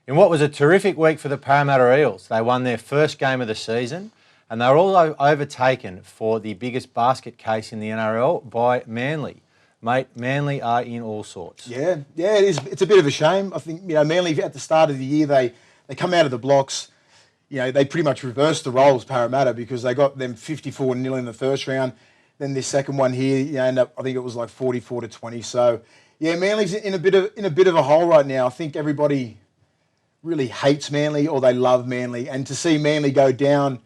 In what was a terrific week for the Parramatta Eels, they won their first game of the season and they were all overtaken for the biggest basket case in the NRL by Manly. Mate, Manly are in all sorts. Yeah, it is. It's a bit of a shame. I think, Manly at the start of the year, they come out of the blocks. They pretty much reversed the roles, Parramatta, because they got them 54-0 in the first round. Then this second one here, I think it was like 44-20. So, yeah, Manly's in a bit of a hole right now. I think everybody really hates Manly or they love Manly, and to see Manly go down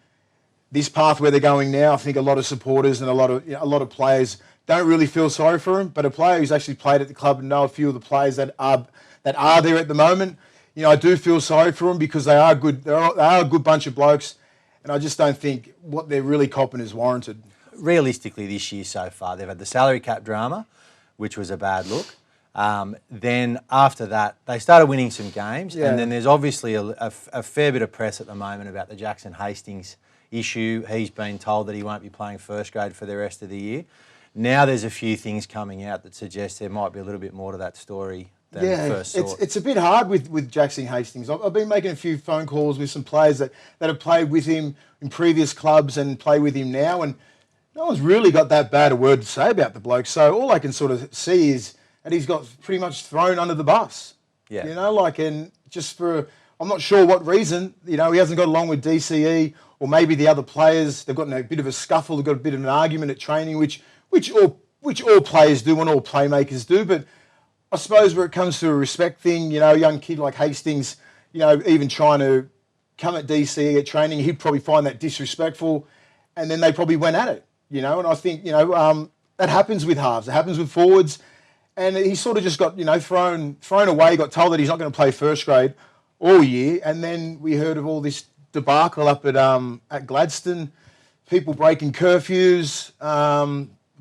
this path where they're going now, I think a lot of supporters and a lot of players don't really feel sorry for him. But a player who's actually played at the club and know a few of the players that are there at the moment, I do feel sorry for them because they are good. They are a good bunch of blokes, and I just don't think what they're really copping is warranted. Realistically, this year so far, they've had the salary cap drama, which was a bad look. Then after that, they started winning some games, and then there's obviously a fair bit of press at the moment about the Jackson Hastings issue. He's been told that he won't be playing first grade for the rest of the year. Now there's a few things coming out that suggest there might be a little bit more to that story than first saw. It's a bit hard with Jackson Hastings. I've been making a few phone calls with some players that have played with him in previous clubs and play with him now, and no one's really got that bad a word to say about the bloke. So all I can sort of see is that he's got pretty much thrown under the bus. Yeah. And just for, I'm not sure what reason, he hasn't got along with DCE or maybe the other players. They've got in a bit of a scuffle, they've got a bit of an argument at training, which all players do and all playmakers do. But I suppose where it comes to a respect thing, a young kid like Hastings, even trying to come at DCE at training, he'd probably find that disrespectful, and then they probably went at it, and I think, that happens with halves, it happens with forwards. And he sort of just got, thrown away, got told that he's not going to play first grade all year. And then we heard of all this debacle up at Gladstone, people breaking curfews,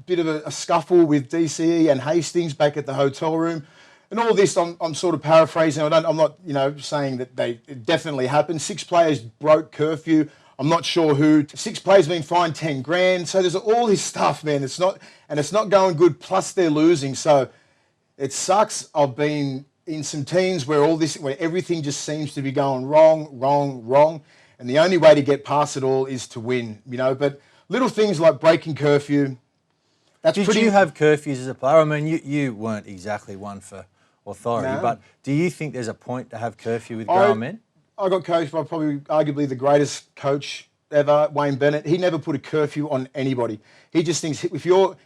bit of a scuffle with DCE and Hastings back at the hotel room. And all this, I'm sort of paraphrasing. I'm not, saying that it definitely happened. 6 players broke curfew. I'm not sure who. 6 players been fined 10 grand. So there's all this stuff, man. It's not going good. Plus they're losing. So it sucks. I've been in some teams where everything just seems to be going wrong. And the only way to get past it all is to win, But little things like breaking curfew, Did you have curfews as a player? I mean, you weren't exactly one for authority, but do you think there's a point to have curfew with grown men? I got coached by probably arguably the greatest coach ever, Wayne Bennett. He never put a curfew on anybody. He just thinks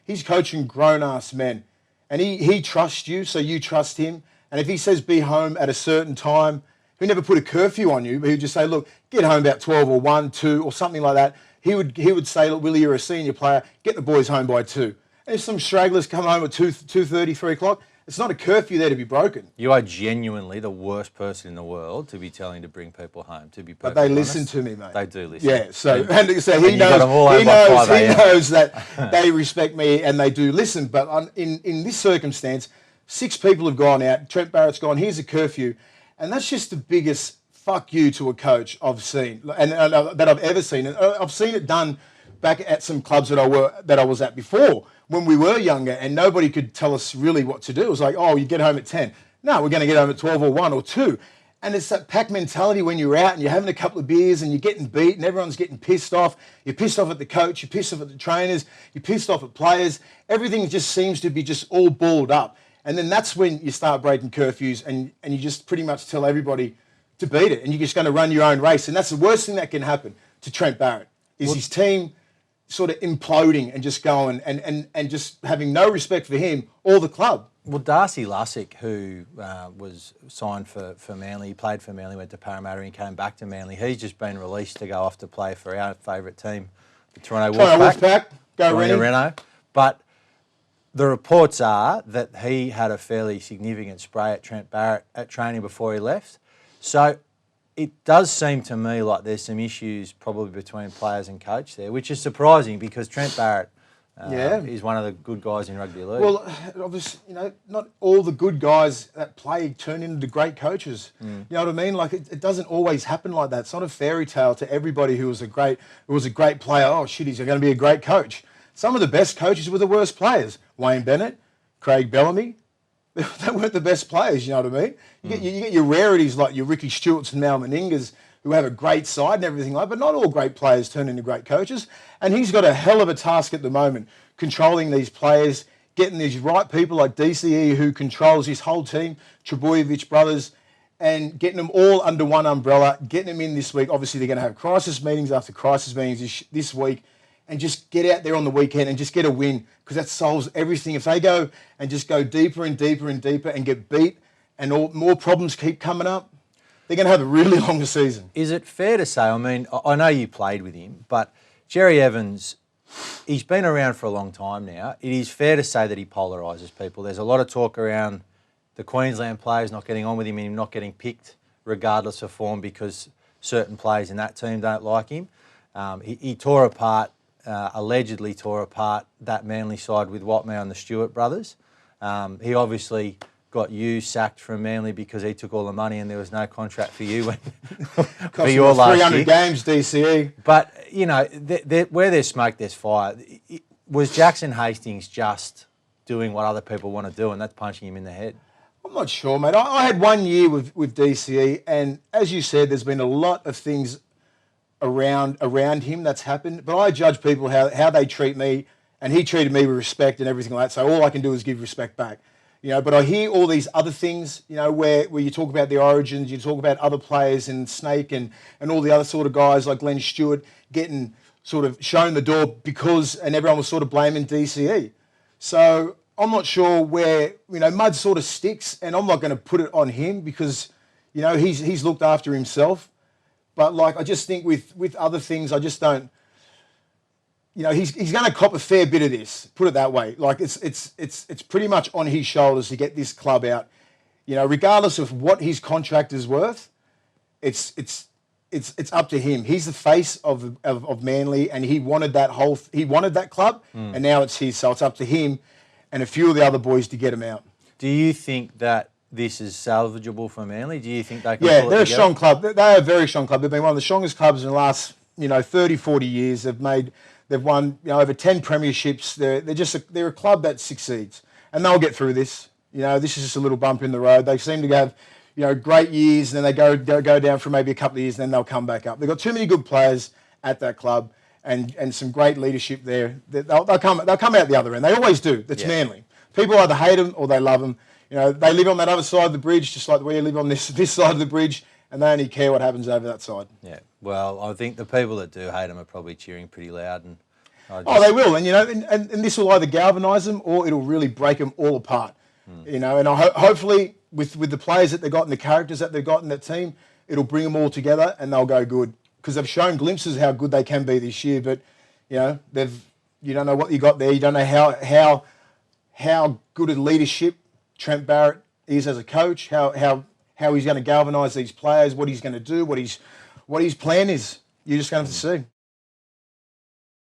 he's coaching grown-ass men, and he trusts you, so you trust him. And if he says be home at a certain time, he never put a curfew on you, but he'd just say, look, get home about 12 or 1, 2 or something like that. He would say, look, Willie, you're a senior player, get the boys home by 2. And if some stragglers come home at 2:30, 3 o'clock, it's not a curfew there to be broken. You are genuinely the worst person in the world to be telling to bring people home, to be perfectly But they honest. listen to me, mate. They do listen. Yeah, so he knows that they respect me and they do listen. But in this circumstance, 6 people have gone out. Trent Barrett's gone, here's a curfew. And that's just the biggest fuck you to a coach I've seen and that I've ever seen. And I've seen it done back at some clubs that I was at before, when we were younger and nobody could tell us really what to do. It was like, oh, you get home at 10. No, we're going to get home at 12 or 1 or 2. And it's that pack mentality when you're out and you're having a couple of beers and you're getting beat and everyone's getting pissed off. You're pissed off at the coach, you're pissed off at the trainers, you're pissed off at players. Everything just seems to be just all balled up. And then that's when you start breaking curfews and you just pretty much tell everybody to beat it and you're just going to run your own race. And that's the worst thing that can happen to Trent Barrett, is his team sort of imploding and just going and just having no respect for him or the club. Well, Darcy Lussick, who was signed for Manly, he played for Manly, went to Parramatta and came back to Manly. He's just been released to go off to play for our favourite team, the Toronto Wolfpack. Go Reno. But the reports are that he had a fairly significant spray at Trent Barrett at training before he left. So it does seem to me like there's some issues probably between players and coach there, which is surprising because Trent Barrett is one of the good guys in rugby league. Well, obviously, not all the good guys that play turn into great coaches. You know what I mean? Like it doesn't always happen like that. It's not a fairy tale to everybody who was a great player. Oh shit, he's going to be a great coach. Some of the best coaches were the worst players. Wayne Bennett, Craig Bellamy, they weren't the best players, you know what I mean? You get your rarities like your Ricky Stewarts and Mal Meningas who have a great side and everything like that, but not all great players turn into great coaches. And he's got a hell of a task at the moment, controlling these players, getting these right people like DCE who controls his whole team, Trebojevic brothers, and getting them all under one umbrella, getting them in this week. Obviously, they're going to have crisis meetings after crisis meetings this week, and just get out there on the weekend and just get a win, because that solves everything. If they go and just go deeper and deeper and deeper and get beat and more problems keep coming up, they're going to have a really longer season. Is it fair to say, I mean, I know you played with him, but Jerry Evans, he's been around for a long time now. It is fair to say that he polarises people. There's a lot of talk around the Queensland players not getting on with him and him not getting picked regardless of form because certain players in that team don't like him. He tore apart, allegedly tore apart that Manly side with Watmough and the Stewart brothers. He obviously got you sacked from Manly because he took all the money and there was no contract for you for your last 300 year. games, DCE. But, you know, where there's smoke, there's fire. Was Jackson Hastings just doing what other people want to do and that's punching him in the head? I'm not sure, mate. I had 1 year with DCE, and as you said, there's been a lot of things around him that's happened. But I judge people how they treat me, and he treated me with respect and everything like that. So all I can do is give respect back. You know, but I hear all these other things, you know, where you talk about the origins, you talk about other players and Snake and all the other sort of guys like Glenn Stewart getting sort of shown the door and everyone was sort of blaming DCE. So I'm not sure where, you know, mud sort of sticks, and I'm not going to put it on him because, you know, he's looked after himself. But like, I just think with other things, I just don't, you know, he's going to cop a fair bit of this. Put it that way. Like it's pretty much on his shoulders to get this club out. You know, regardless of what his contract is worth, it's up to him. He's the face of Manly, and he wanted that club, and now it's his. So it's up to him and a few of the other boys to get him out. Do you think that this is salvageable for Manly? Do you think they can? Yeah, they're a strong club. They are a very strong club. They've been one of the strongest clubs in the last 30, 40 years. They've won over 10 premierships. They're a club that succeeds, and they'll get through this. You know, this is just a little bump in the road. They seem to have great years, and then they go down for maybe a couple of years, and then they'll come back up. They've got too many good players at that club, and some great leadership there. They'll come out the other end. They always do. That's Manly. People either hate them or they love them. You know, they live on that other side of the bridge, just like we live on this side of the bridge, and they only care what happens over that side. Yeah. Well, I think the people that do hate them are probably cheering pretty loud, and they will, and you know, and this will either galvanise them or it'll really break them all apart. You know, and hopefully with the players that they've got and the characters that they've got in that team, it'll bring them all together and they'll go good, because they've shown glimpses of how good they can be this year. But you know, you don't know what you got there. You don't know how good a leadership Trent Barrett is as a coach. How he's going to galvanise these players. What he's going to do. What his plan is. You're just going to have to see. And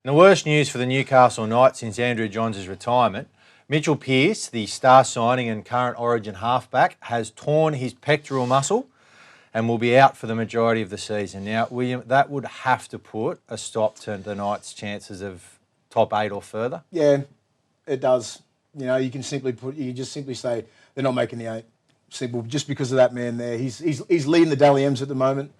the worst news for the Newcastle Knights since Andrew Johns' retirement, Mitchell Pearce, the star signing and current Origin halfback, has torn his pectoral muscle and will be out for the majority of the season. Now, William, that would have to put a stop to the Knights' chances of top 8 or further. Yeah, it does. You know, you can just simply say they're not making the 8. Simple, just because of that man there. He's leading the Dally M's at the moment.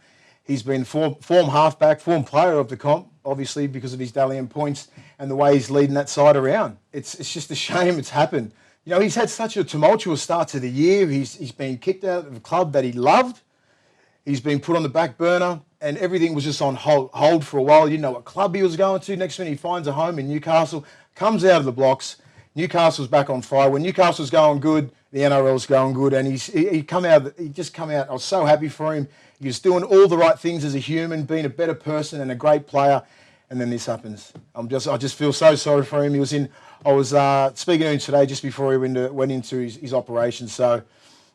He's been form halfback, form player of the comp, obviously because of his Dally M points and the way he's leading that side around. It's just a shame it's happened. You know, he's had such a tumultuous start to the year. He's been kicked out of a club that he loved. He's been put on the back burner, and everything was just on hold for a while. You didn't know what club he was going to. Next minute he finds a home in Newcastle, comes out of the blocks. Newcastle's back on fire. When Newcastle's going good, the NRL's going good, and he just come out. I was so happy for him. He was doing all the right things as a human, being a better person and a great player, and then this happens. I just feel so sorry for him. I was speaking to him today just before he went into his operation. So,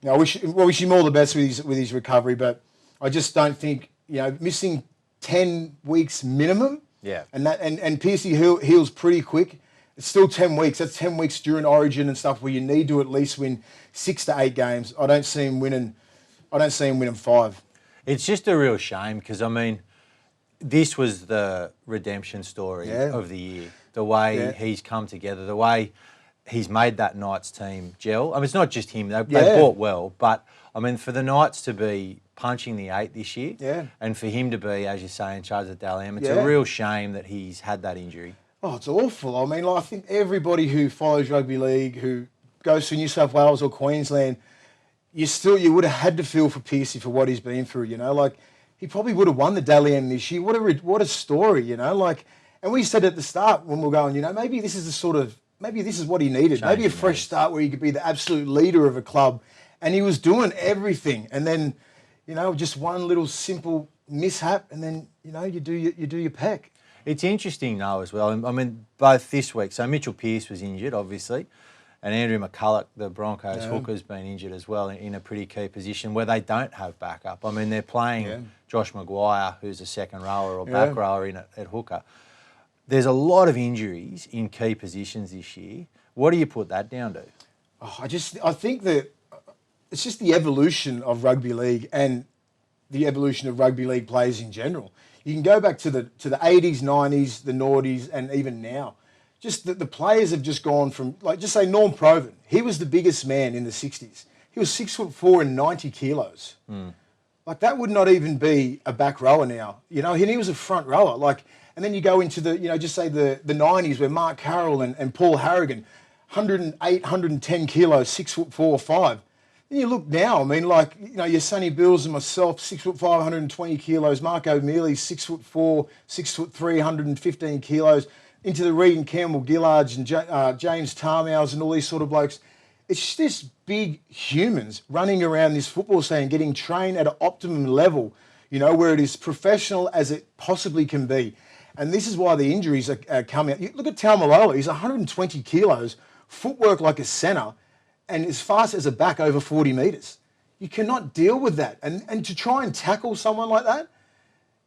you know, I wish him all the best with his recovery. But I just don't think, you know, missing 10 weeks minimum. Yeah. And Piercy heals pretty quick. It's still 10 weeks. That's 10 weeks during Origin and stuff where you need to at least win 6 to 8 games. I don't see him winning 5. It's just a real shame because, I mean, this was the redemption story of the year. The way he's come together, the way he's made that Knights team gel. I mean, it's not just him. They bought well, but I mean, for the Knights to be punching the 8 this year, and for him to be, as you say, in charge of Dally M, it's a real shame that he's had that injury. Oh, it's awful. I mean, like, I think everybody who follows rugby league, who goes to New South Wales or Queensland, you would have had to feel for Pearcey for what he's been through. You know, like, he probably would have won the Dally M this year. What a story, you know. Like, and we said at the start when we were going, you know, maybe this is what he needed. Maybe a fresh start where he could be the absolute leader of a club, and he was doing everything. And then, you know, just one little simple mishap, and then, you know, you do your peck. It's interesting though as well. I mean, both this week. So Mitchell Pearce was injured, obviously, and Andrew McCulloch, the Broncos hooker, has been injured as well in a pretty key position where they don't have backup. I mean, they're playing Josh Maguire, who's a second rower or back rower in at hooker. There's a lot of injuries in key positions this year. What do you put that down to? Oh, I think that it's just the evolution of rugby league and the evolution of rugby league players in general. You can go back to the 80s, 90s, the noughties, and even now. Just the players have just gone from, like, just say Norm Provan. He was the biggest man in the 60s. He was 6'4" and 90 kilos. Like, that would not even be a back rower now. You know, and he was a front rower. Like, and then you go into the, you know, just say the 90s where Mark Carroll and Paul Harrigan, 108, 110 kilos, 6'4", 5. Then you look now, I mean, like, you know, your Sonny Bills and myself, 6'5", 120 kilos. Mark O'Mealy, 6'4", 6'3", 115 kilos. Into the Reed and Campbell Gillards and James Tarmows and all these sort of blokes. It's just big humans running around this football scene, getting trained at an optimum level, you know, where it is professional as it possibly can be. And this is why the injuries are coming out. Look at Taumaloa. He's 120 kilos, footwork like a centre, and as fast as a back over 40 metres. You cannot deal with that. And to try and tackle someone like that,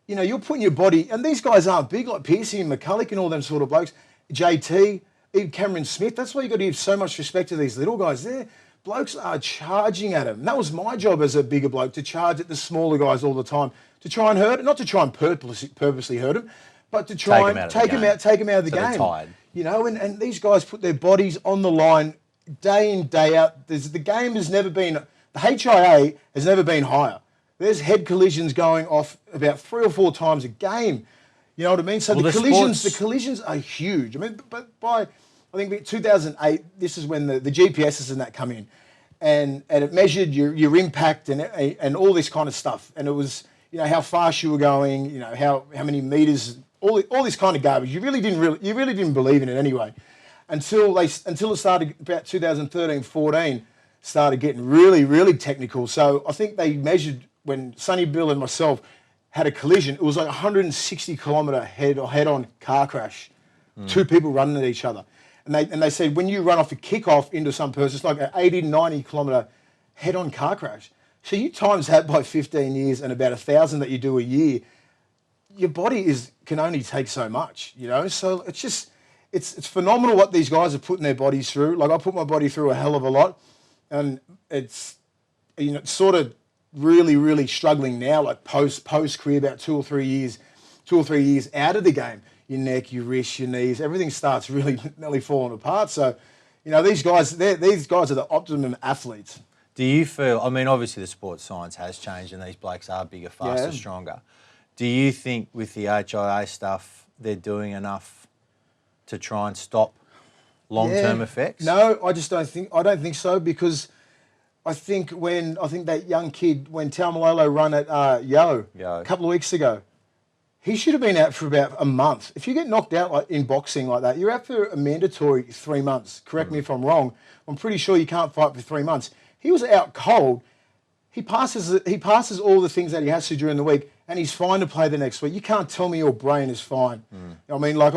you know, you're putting your body, and these guys aren't big like Pearcey and McCulloch and all them sort of blokes, JT, even Cameron Smith. That's why you've got to give so much respect to these little guys there. Blokes are charging at them. And that was my job as a bigger bloke, to charge at the smaller guys all the time, to try and hurt them, not to try and purposely hurt them, but to try and take them out of the game. Tired. You know, and these guys put their bodies on the line day in, day out. The game has never been, the HIA has never been higher. There's head collisions going off about 3 or 4 times a game. You know what I mean? So the collisions are huge. I mean, but by, I think 2008, this is when the GPSs and that come in, and it measured your impact and all this kind of stuff. And it was, you know, how fast you were going, you know, how many meters, all this kind of garbage. You really didn't believe in it anyway, until it started about 2013, 14, started getting really, really technical. So I think they measured, when Sonny Bill and myself had a collision, it was like 160 kilometre head-on car crash. 2 people running at each other. And they said, when you run off a kick-off into some person, it's like an 80 to 90 kilometre head-on car crash. So you times that by 15 years and about 1,000 that you do a year, your body can only take so much, you know? So it's just, it's phenomenal what these guys are putting their bodies through. Like, I put my body through a hell of a lot, and it's, you know, sort of really, really struggling now, like post career, about 2 or 3 years out of the game. Your neck, your wrist, your knees, everything starts really nearly falling apart. So, you know, these guys are the optimum athletes. Do you feel, I mean, obviously the sports science has changed and these blokes are bigger, faster, stronger. Do you think with the HIA stuff, they're doing enough to try and stop long-term effects? No, I don't think so, because I think that young kid, when Taumaloa run at Yo a couple of weeks ago, he should have been out for about a month. If you get knocked out like in boxing like that, you're out for a mandatory 3 months. Correct me if I'm wrong. I'm pretty sure you can't fight for 3 months. He was out cold. He passes all the things that he has to during the week, and he's fine to play the next week. You can't tell me your brain is fine. I mean, like,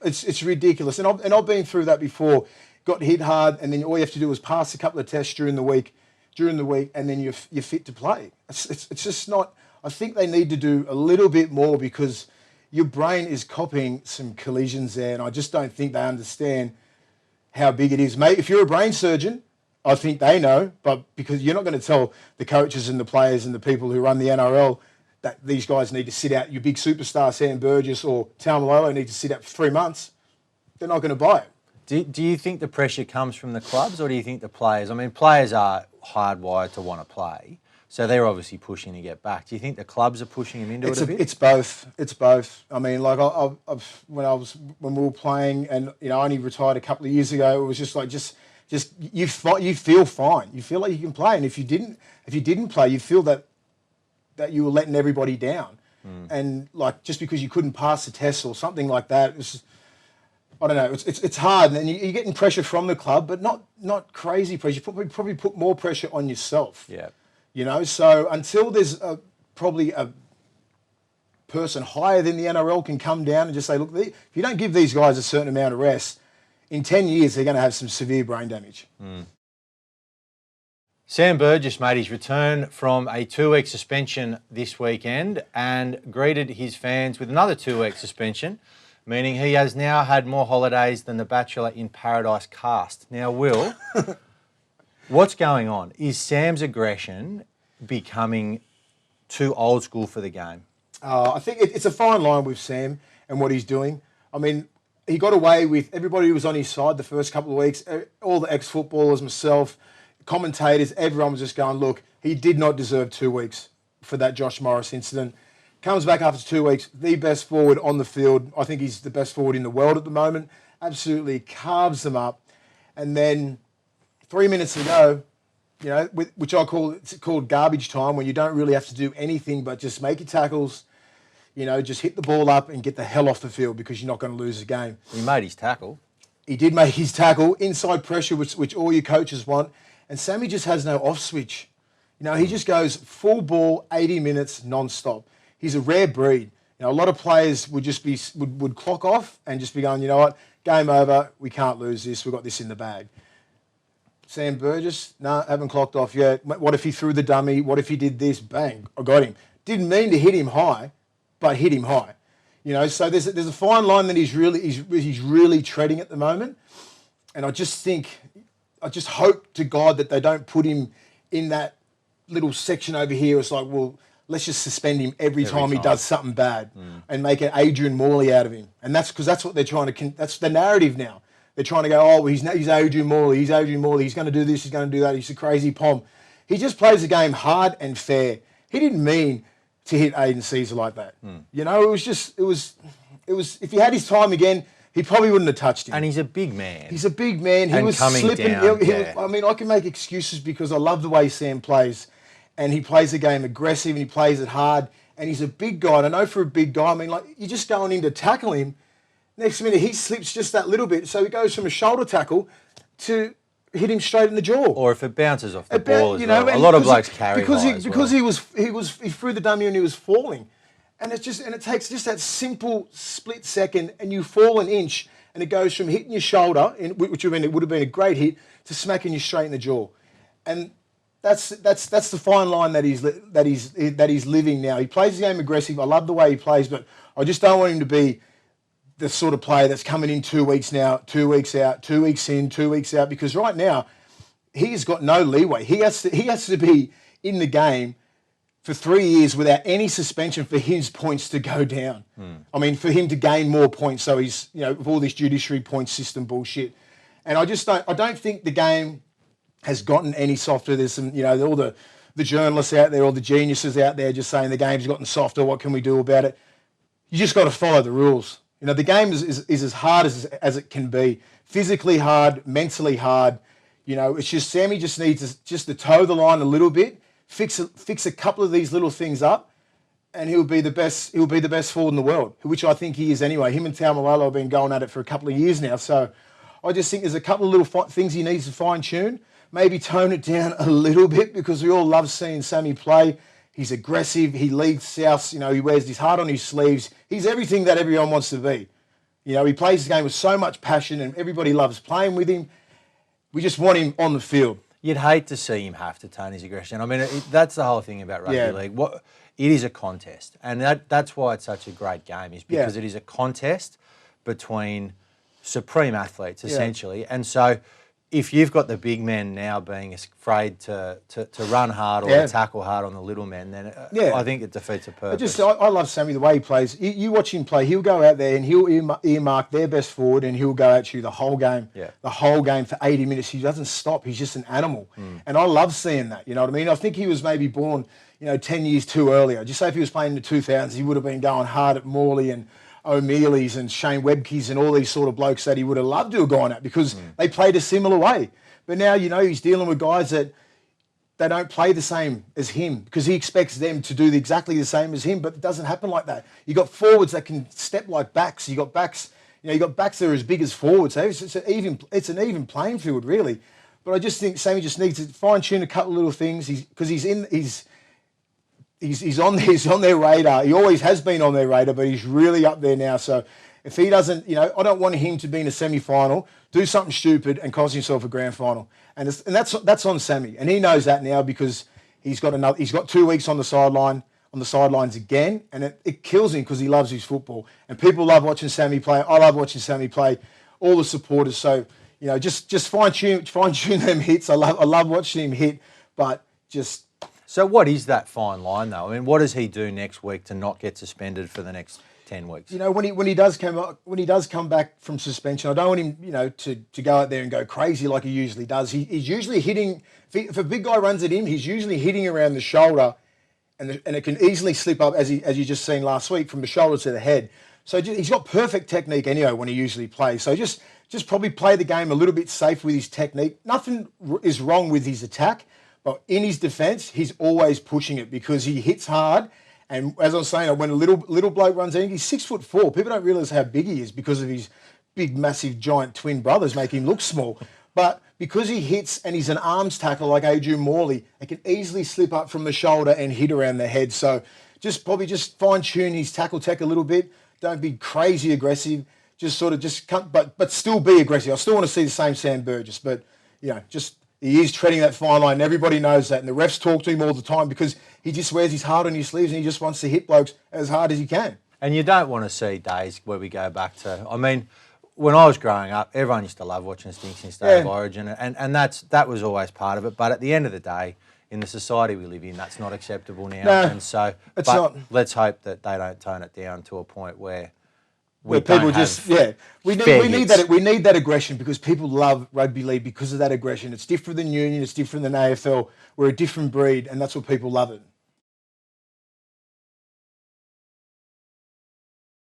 it's ridiculous. And I've been through that before. Got hit hard, and then all you have to do is pass a couple of tests during the week, and then you're fit to play. It's just not. I think they need to do a little bit more, because your brain is copying some collisions there, and I just don't think they understand how big it is. Mate, if you're a brain surgeon, I think they know, but because you're not going to tell the coaches and the players and the people who run the NRL that these guys need to sit out, your big superstar Sam Burgess or Taumaloa need to sit out for 3 months, they're not going to buy it. Do you think the pressure comes from the clubs, or do you think the players? I mean, players are hardwired to want to play, so they're obviously pushing to get back. Do you think the clubs are pushing them into it a bit? It's both. It's both. I mean, like when we were playing, and I only retired a couple of years ago. It was just like you feel fine. You feel like you can play, and if you didn't play, you feel that you were letting everybody down, and like just because you couldn't pass the test or something like that, it was. I don't know. It's hard, and you're getting pressure from the club, but not crazy pressure. You probably put more pressure on yourself. Yeah. So until there's probably a person higher than the NRL can come down and just say, look, if you don't give these guys a certain amount of rest, in 10 years they're going to have some severe brain damage. Sam Burgess made his return from a 2-week suspension this weekend and greeted his fans with another 2-week suspension, meaning he has now had more holidays than the Bachelor in Paradise cast. Now, Will, what's going on? Is Sam's aggression becoming too old school for the game? I think it's a fine line with Sam and what he's doing. I mean, he got away with everybody who was on his side the first couple of weeks, all the ex-footballers, myself, commentators, everyone was just going, look, he did not deserve 2 weeks for that Josh Morris incident. Comes back after 2 weeks, the best forward on the field. I think he's the best forward in the world at the moment. Absolutely carves them up. And then 3 minutes ago, which it's called garbage time, when you don't really have to do anything but just make your tackles, just hit the ball up and get the hell off the field because you're not going to lose the game. He made his tackle. He did make his tackle, inside pressure, which all your coaches want. And Sammy just has no off switch. He just goes full ball, 80 minutes, non-stop. He's a rare breed. A lot of players would just would clock off and just be going, you know what, game over, we can't lose this, we've got this in the bag. Sam Burgess, no, haven't clocked off yet. What if he threw the dummy? What if he did this? Bang, I got him. Didn't mean to hit him high, but hit him high. So there's a fine line that he's really treading at the moment. And I just hope to God that they don't put him in that little section over here. It's like, well, let's just suspend him every time he does something bad and make an Adrian Morley out of him. And that's because that's what they're trying to, that's the narrative now. They're trying to go, oh, well, he's Adrian Morley, he's going to do this, he's going to do that, he's a crazy pom. He just plays the game hard and fair. He didn't mean to hit Aiden Caesar like that. It was, if he had his time again, he probably wouldn't have touched him. And he's a big man. He was slipping. I mean, I can make excuses because I love the way Sam plays. And he plays the game aggressive and he plays it hard. And he's a big guy. And I know for a big guy, I mean, like, you're just going in to tackle him. Next minute, he slips just that little bit. So he goes from a shoulder tackle to hit him straight in the jaw. Or if it bounces off the ball as well. A lot of blokes carry because he threw the dummy and he was falling. And it takes just that simple split second and you fall an inch and it goes from hitting your shoulder, which would have been a great hit, to smacking you straight in the jaw. And that's the fine line that he's living now. He plays the game aggressive. I love the way he plays, but I just don't want him to be the sort of player that's coming in 2 weeks now, 2 weeks out, 2 weeks in, 2 weeks out. Because right now, he's got no leeway. He has to be in the game for 3 years without any suspension for his points to go down. I mean, for him to gain more points. So he's with all this judiciary point system bullshit. And I don't think the game has gotten any softer. There's some, all the journalists out there, all the geniuses out there just saying the game's gotten softer. What can we do about it? You just got to follow the rules. The game is as hard as it can be. Physically hard, mentally hard. It's just Sammy just needs to toe the line a little bit, fix a couple of these little things up, and he'll be the best forward in the world, which I think he is anyway. Him and Taumalolo have been going at it for a couple of years now. So I just think there's a couple of little things he needs to fine-tune. Maybe tone it down a little bit because we all love seeing Sammy play. He's aggressive. He leads Souths. He wears his heart on his sleeves. He's everything that everyone wants to be. He plays the game with so much passion and everybody loves playing with him. We just want him on the field. You'd hate to see him have to tone his aggression. I mean, that's the whole thing about rugby league. It is a contest. And that's why it's such a great game, is because it is a contest between supreme athletes, essentially. And so if you've got the big men now being afraid to run hard or to tackle hard on the little men, then I think it defeats the purpose. I love Sammy, the way he plays. You watch him play, he'll go out there and he'll earmark their best forward and he'll go at you the whole game. Yeah. The whole game for 80 minutes. He doesn't stop. He's just an animal. And I love seeing that, you know what I mean? I think he was maybe born, 10 years too earlier. Just say if he was playing in the 2000s, he would have been going hard at Morley and O'Mealy's and Shane Webke's and all these sort of blokes that he would have loved to have gone at because they played a similar way. But now, he's dealing with guys that they don't play the same as him because he expects them to do exactly the same as him, but it doesn't happen like that. You got forwards that can step like backs. You got backs, you got backs that are as big as forwards. So it's an even playing field, really. But I just think Sammy just needs to fine tune a couple of little things. He's on their radar. He always has been on their radar, but he's really up there now. So if he doesn't, I don't want him to be in a semi-final, do something stupid and cost himself a grand final. And that's on Sammy. And he knows that now because he's got 2 weeks on the sidelines again, and it kills him because he loves his football. And people love watching Sammy play. I love watching Sammy play. All the supporters. So, just fine tune them hits. I love watching him hit, but just. So what is that fine line though? I mean, what does he do next week to not get suspended for the next 10 weeks? When he does come back from suspension, I don't want him, to go out there and go crazy like he usually does. He's usually hitting. If a big guy runs at him, he's usually hitting around the shoulder, and it can easily slip up as you just seen last week from the shoulder to the head. So he's got perfect technique anyway when he usually plays. So just probably play the game a little bit safe with his technique. Nothing is wrong with his attack, but in his defence, he's always pushing it because he hits hard. And as I was saying, when a little bloke runs in, he's 6'4". People don't realise how big he is because of his big, massive, giant twin brothers make him look small. But because he hits and he's an arms tackle like Adrian Morley, it can easily slip up from the shoulder and hit around the head. So just fine tune his tackle tech a little bit. Don't be crazy aggressive. But still be aggressive. I still want to see the same Sam Burgess, but he is treading that fine line. Everybody knows that, and the refs talk to him all the time because he just wears his heart on his sleeves and he just wants to hit blokes as hard as he can. And you don't want to see days where we go back to. I mean, when I was growing up, everyone used to love watching Stinks in State of Origin, and that was always part of it. But at the end of the day, in the society we live in, that's not acceptable now. No, and so, it's not. Let's hope that they don't tone it down to a point where people just we need that aggression because people love rugby league because of that aggression. It's different than union, it's different than AFL. We're a different breed, and that's what people love it.